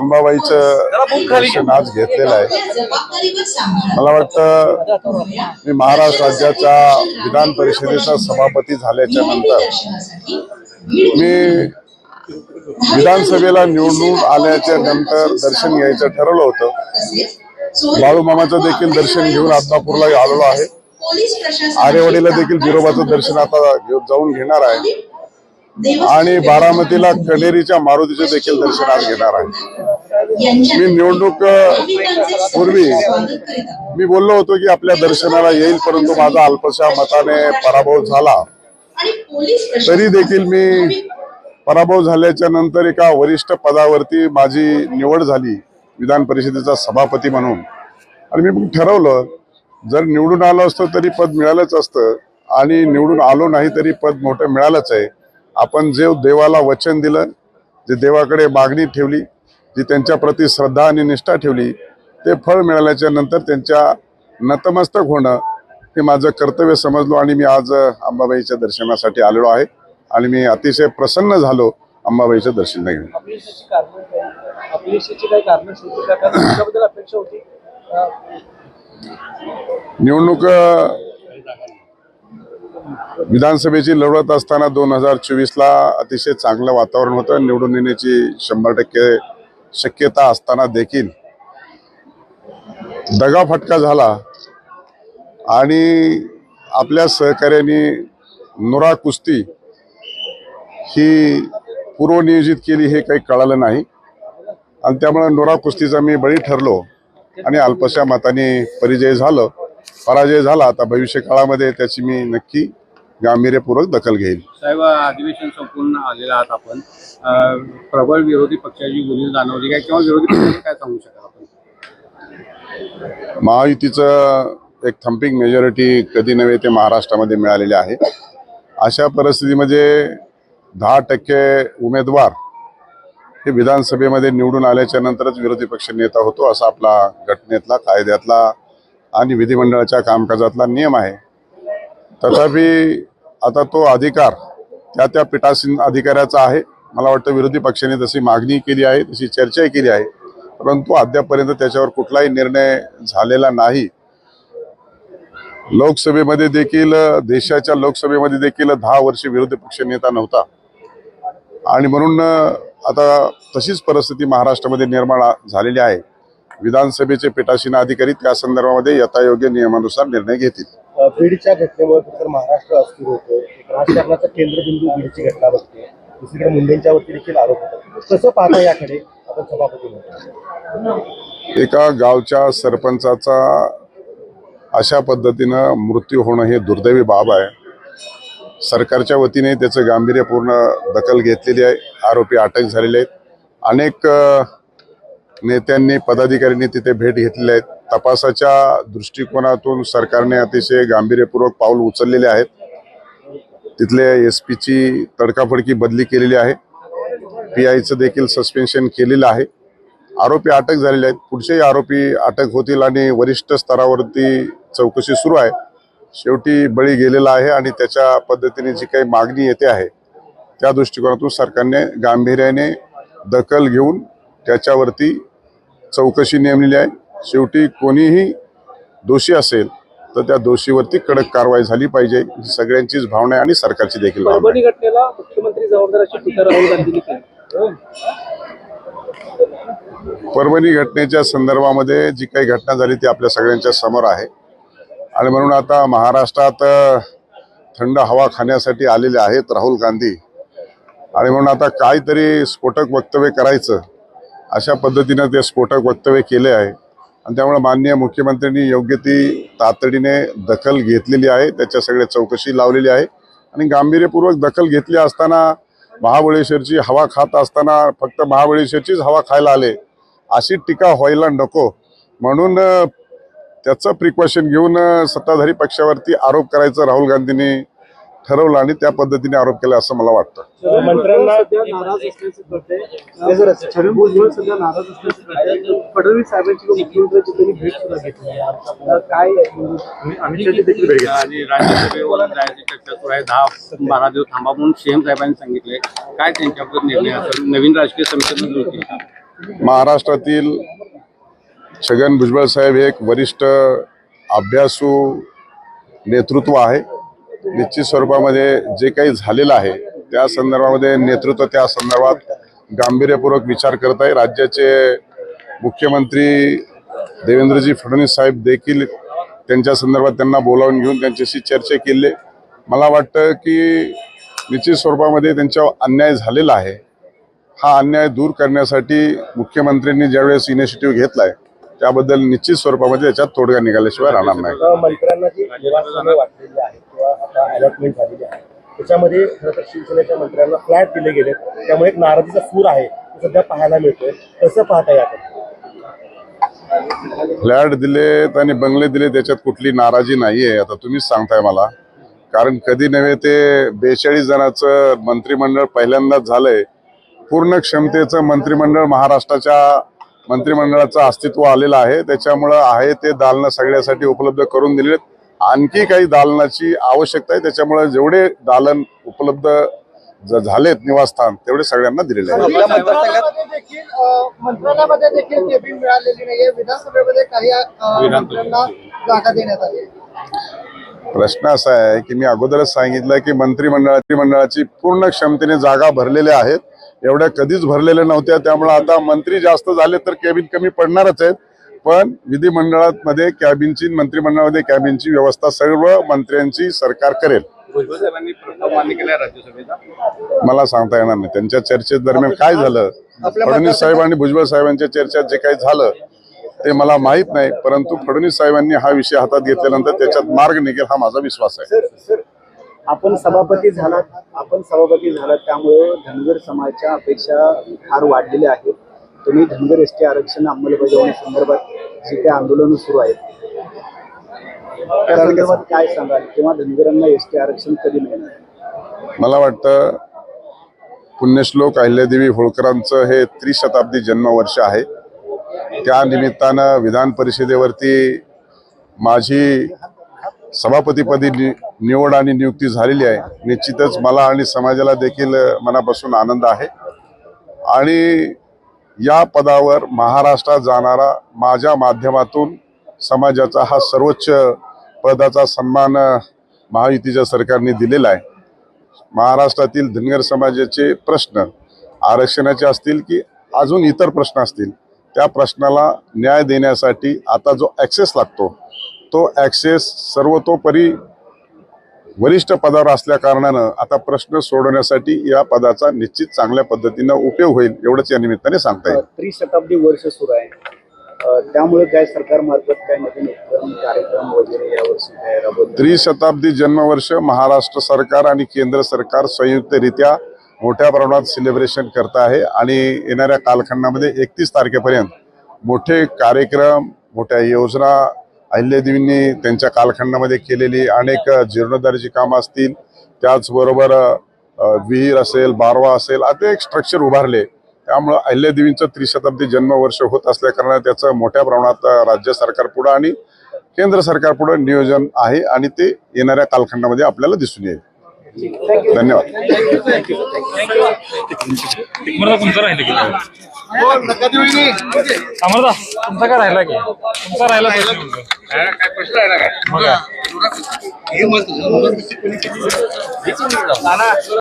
अंबाबाईचं दर्शन आज घेतलेलं आहे। मला वाटतं मी महाराष्ट्र राज्याच्या विधान परिषदेचा सभापती झाल्याच्या नंतर मी विधानसभेला निवडून आल्याच्या नंतर दर्शन घ्यायचं ठरवलं होतं। बाळूमामाचं देखील दर्शन घेऊन आदमापूरला आलेलो आहे। आरेवाडीला देखील बिरोबाचं दर्शन आता जाऊन घेणार आहे आणि बारामतीला कनेरीच्या मारुतीचे देखील दर्शन आज घेणार आहे। मी निवडणूक पूर्वी मी बोललो होतो की आपल्या दर्शनाला येईल, परंतु माझा अल्पशा मताने पराभव झाला। तरी देखील मी पराभव झाल्याच्या नंतर एका वरिष्ठ पदावरती माझी निवड झाली विधान परिषदेचा सभापती म्हणून, आणि मी ठरवलं जर निवडून आलो असतो तरी पद मिळालंच असतं आणि निवडून आलो नाही तरी पद मोठं मिळालंच आहे। आपण जे देवाला वचन दिलं, जे देवाकडे मागणी ठेवली, जी त्यांच्या प्रती श्रद्धा आणि निष्ठा ठेवली, ते फळ मिळाल्याच्या नंतर त्यांच्या नतमस्तक होणं हे माझं कर्तव्य समजलो आणि मी आज अंबाबाईच्या दर्शनासाठी आलेलो आहे आणि मी अतिशय प्रसन्न झालो अंबाबाईचं दर्शन घेऊन। निवडणूक विधानसभेची लढत असताना 2024ला अतिशय चांगलं वातावरण होतं। निवडून येण्याची 100% शक्यता असताना देखील दगाफटका झाला आणि आपल्या सहकार्यांनी नुरा कुस्ती ही पूर्वनियोजित केली हे काही कळालं नाही आणि त्यामुळे नुरा कुस्तीचा मी बळी ठरलो आणि अल्पशा मताने पराजय झाला। आता भविष्य काळामध्ये त्याची मी नक्की गांभीर्यपूर्वक दखल घेईल। साहेब, अधिवेशन संपूर्ण आलेला आहात आपण, प्रबळ विरोधी पक्षाची बोली जाणवली काय किंवा विरोधी पक्षाने काय सांगू शकाल आपण? महायुतीचं एक थम्पिंग मेजॉरिटी कधी नव्हे ते महाराष्ट्रामध्ये मिळालेले आहे। अशा परिस्थितीमध्ये 10% उमेदवार हे विधानसभेमध्ये निवडून आल्याच्या नंतरच विरोधी पक्ष नेता होतो असा आपला घटनेतला, कायद्यातला आणि विधिमंडळाच्या कामकाजातला नियम आहे। तथापि आता तो अधिकार त्या पीठासीन अधिकाऱ्याचा आहे। मला वाटतं विरोधी पक्षाने तशी मागणी केली आहे, तशी चर्चाही केली आहे, परंतु अद्यापर्यंत त्याच्यावर कुठलाही निर्णय झालेला नाही। लोकसभेमध्ये देखील, देशाच्या लोकसभेमध्ये देखील 10 वर्ष विरोधी पक्ष नेता नव्हता आणि म्हणून आता तशीच परिस्थिती महाराष्ट्रामध्ये निर्माण झालेली आहे। विधानसभेचे पीठासीन अधिकारी त्या संदर्भामध्ये यथायोग्य नियमानुसार निर्णय घेतील। बीडच्या घटनेमुळे तर महाराष्ट्र अस्थिर होतो, राजकारणाचा केंद्रबिंदू बीडची घटना बघते, दुसरीकडे मुंडेंच्या वरती देखील आरोप होतात। कसं पाहता याकडे आपण सभापती म्हणतो? एका गावच्या सरपंचाचा अशा पद्धतीनं मृत्यू होणं हे दुर्दैवी बाब आहे। सरकारच्या वतीने त्याचं गांभीर्यपूर्ण दखल घेतलेली आहे। आरोपी अटक झालेले आहेत। अनेक नेत्यांनी, पदाधिकाऱ्यांनी तिथे भेट घेतलेली आहे। तपासाच्या दृष्टिकोनातून सरकारने अतिशय गांभीर्यपूर्वक पाऊल उचललेले आहेत। तिथले SP ची तडकाफडकी बदली केलेली आहे। PIचं देखील सस्पेन्शन केलेलं आहे। आरोपी अटक झालेले आहेत। पुढचेही आरोपी अटक होतील आणि वरिष्ठ स्तरावरती चौकशी सुरू आहे। शेवटी बळी गेलेला आहे आणि त्याच्या पद्धतीने जी काही मागणी येते आहे त्या दृष्टिकोनातून सरकारने गांभीर्याने दखल घेऊन त्याच्यावरती चौकशी नेमलेली आहे। शेवटी कोणीही दोषी असेल तर त्या दोषीवरती कडक कारवाई झाली पाहिजे, ही सगळ्यांचीच भावना आहे आणि सरकारची देखील भावना आहे। घटनेला मुख्यमंत्री जबाबदार अशी टीका राहुल गांधींनी केली। परभणी घटनेच्या संदर्भामध्ये जी काही घटना झाली ती आपल्या सगळ्यांच्या समोर आहे आणि म्हणून आता महाराष्ट्रात थंड हवा खाण्यासाठी आलेले आहेत राहुल गांधी आणि म्हणून आता काहीतरी स्फोटक वक्तव्य करायचं अशा पद्धतीने ते स्फोटक वक्तव्य केले आहे आणि त्यामुळे माननीय मुख्यमंत्र्यांनी योग्य ती तातडीने दखल घेतलेली आहे। त्याच्या सगळ्या चौकशी लावलेली आहे आणि गांभीर्यपूर्वक दखल घेतली असताना महाबळेश्वरची हवा खात असताना फक्त महाबळेश्वरचीच हवा खायला आले अशी टीका व्हायला नको, म्हणून त्याचं प्रिकॉशन घेऊन सत्ताधारी पक्षावरती आरोप करायचं राहुल गांधींनी ठरवलं आणि त्या पद्धतीने आरोप केला असं मला वाटतं। फडणवीस साहेबांची मुख्यमंत्र्यांची त्यांनी भेट सुद्धा घेतली काय आणि राज्यसभेवर जायची चर्चा सुरू आहे। 10-12 दिवस थांबा म्हणून CM साहेबांनी सांगितले, काय त्यांच्याबद्दल निर्णय असेल? नवीन राजकीय समिती महाराष्ट्रातील छगन भुजबळ साहेब हे एक वरिष्ठ अभ्यासू नेतृत्व आहे. निश्चित स्वरूपामध्ये जे काही झालेलं आहे त्या संदर्भामध्ये नेतृत्व त्या संदर्भात गांभीर्यपूर्वक विचार करत आहे. राज्याचे मुख्यमंत्री देवेंद्रजी फडणवीस साहेब देखील त्यांच्या संदर्भात त्यांना बोलावून घेऊन त्यांच्याशी चर्चा केली. मला वाटतं की निश्चित स्वरूपामध्ये त्यांच्यावर अन्याय झालेला आहे. हा अन्याय दूर करण्यासाठी मुख्यमंत्र्यांनी ज्यावेळेस इनिशिएटिव्ह घेतलाय त्याबद्दल निश्चित स्वरूपामध्ये त्याच्यात तोडगा निघाल्याशिवाय राहणार नाही. मंत्र्यांना जी निवासस्थाने वाटलेली आहेत किंवा आता अलॉटमेंट झालेली आहे त्याच्यामध्ये खरं तर शिवसेनेच्या मंत्र्यांना फ्लॅट दिले गेले, त्यामुळे एक नाराजीचा सूर आहे तो सध्या पाहायला मिळतोय. कसं पाहता याकडे? फ्लॅट दिलेत आणि बंगले दिले त्याच्यात कुठली नाराजी नाहीये. आता तुम्हीच सांगताय मला, कारण कधी नव्हे ते 42 जणांचं मंत्रिमंडळ पहिल्यांदाच झालंय. पूर्ण क्षमतेचं मंत्रिमंडळ महाराष्ट्राच्या मंत्रिमंडळाचं अस्तित्व आलेलं आहे. त्याच्यामुळं आहे ते दालनं सगळ्यासाठी उपलब्ध करून दिलेत. आणखी काही दालनाची आवश्यकता आहे, त्याच्यामुळे जेवढे दालन उपलब्ध झालेत निवासस्थान तेवढे सगळ्यांना दिलेले आहे. मंत्रालयामध्ये देखील केबिन मिळालेली नाहीये. विधानसभेमध्ये काही मंत्र्यांना जागा देण्यात आली. प्रश्न असा आहे की मी अगोदरच सांगितलं की मंत्रिमंडळाची पूर्ण क्षमतेने जागा भरलेल्या आहेत. एवढ्या कधीच भरलेल्या नव्हत्या. त्यामुळे आता मंत्री जास्त झाले तर कॅबिन कमी पडणारच आहेत. पण विधिमंडळामध्ये मंत्रिमंडळामध्ये कॅबिनची व्यवस्था सर्व मंत्र्यांची सरकार करेल. भुजबळ साहेबांनी प्रस्ताव मान्य केलाय राज्यसभेचा. मला सांगता येणार नाही त्यांच्या चर्चे दरम्यान काय झालं. फडणवीस साहेब आणि भुजबळ साहेबांच्या चर्चेत जे काही झालं ते मला माहित नाही, परंतु फडणवीस साहेबांनी हा विषय हातात घेतल्यानंतर त्याच्यात मार्ग निघेल हा माझा विश्वास आहे. आपण सभापती झालात त्यामुळे धनगर समाजाच्या अपेक्षा फार वाढलेल्या आहेत. तुम्ही धनगर एसटी आरक्षण अंमलबजावणी संदर्भात जी काही आंदोलन सुरू आहेत त्या संदर्भात काय सांगाल, किंवा धनगरांना एसटी आरक्षण कधी मिळणार? मला वाटतं पुण्यश्लोक अहिल्यादेवी होळकरांचं हे त्रिशताब्दी जन्मवर्ष आहे. त्या निमित्तानं विधान परिषदेवरती माझी सभापतीपदी निवड आणि नियुक्ती झालेली आहे. निश्चितच मला आणि समाजाला देखील मनापासून आनंद आहे. आणि या पदावर महाराष्ट्रात जाणारा माझ्या माध्यमातून समाजाचा हा सर्वोच्च पदाचा सन्मान महायुतीच्या सरकारने दिलेला आहे. महाराष्ट्रातील धनगर समाजाचे प्रश्न आरक्षणाचे असतील की अजून इतर प्रश्न असतील त्या प्रश्नाला न्याय देण्यासाठी आता जो ॲक्सेस लागतो तो ॲक्सेस सर्वतोपरी वरिष्ठ पदावर असल्या कारणानं आता प्रश्न सोडवण्यासाठी या पदाचा निश्चित चांगल्या पद्धतीनं उपयोग होईल एवढंच या निमित्ताने सांगता येईल. त्रिशताब्दी वर्ष सुरू आहे, त्यामुळे काय सरकारमार्फत काय नवीन कार्यक्रम वगैरे यावर्षी काय राबवले? त्रिशताब्दी जन्मवर्ष महाराष्ट्र सरकार आणि केंद्र सरकार संयुक्तरित्या मोठ्या प्रमाणात सेलिब्रेशन करत आहे. आणि येणाऱ्या कालखंडामध्ये 31 तारखेपर्यंत मोठे कार्यक्रम, मोठ्या योजना अहिल्यादेवींनी त्यांच्या कालखंडामध्ये केलेली अनेक जीर्णोद्धाराची कामं असतील, त्याचबरोबर विहीर असेल, बारवा असेल, आता एक स्ट्रक्चर उभारले. त्यामुळं अहिल्यादेवींचं त्रिशताब्दी जन्मवर्ष होत असल्या कारणाने त्याचं मोठ्या प्रमाणात राज्य सरकार पुढं आणि केंद्र सरकार पुढं नियोजन आहे आणि ते येणाऱ्या कालखंडामध्ये आपल्याला दिसून येईल. धन्यवाद. तुमचा राहिला की तुमचा काय राहिला की तुमचा राहिला काय प्रश्न आहे ना काय?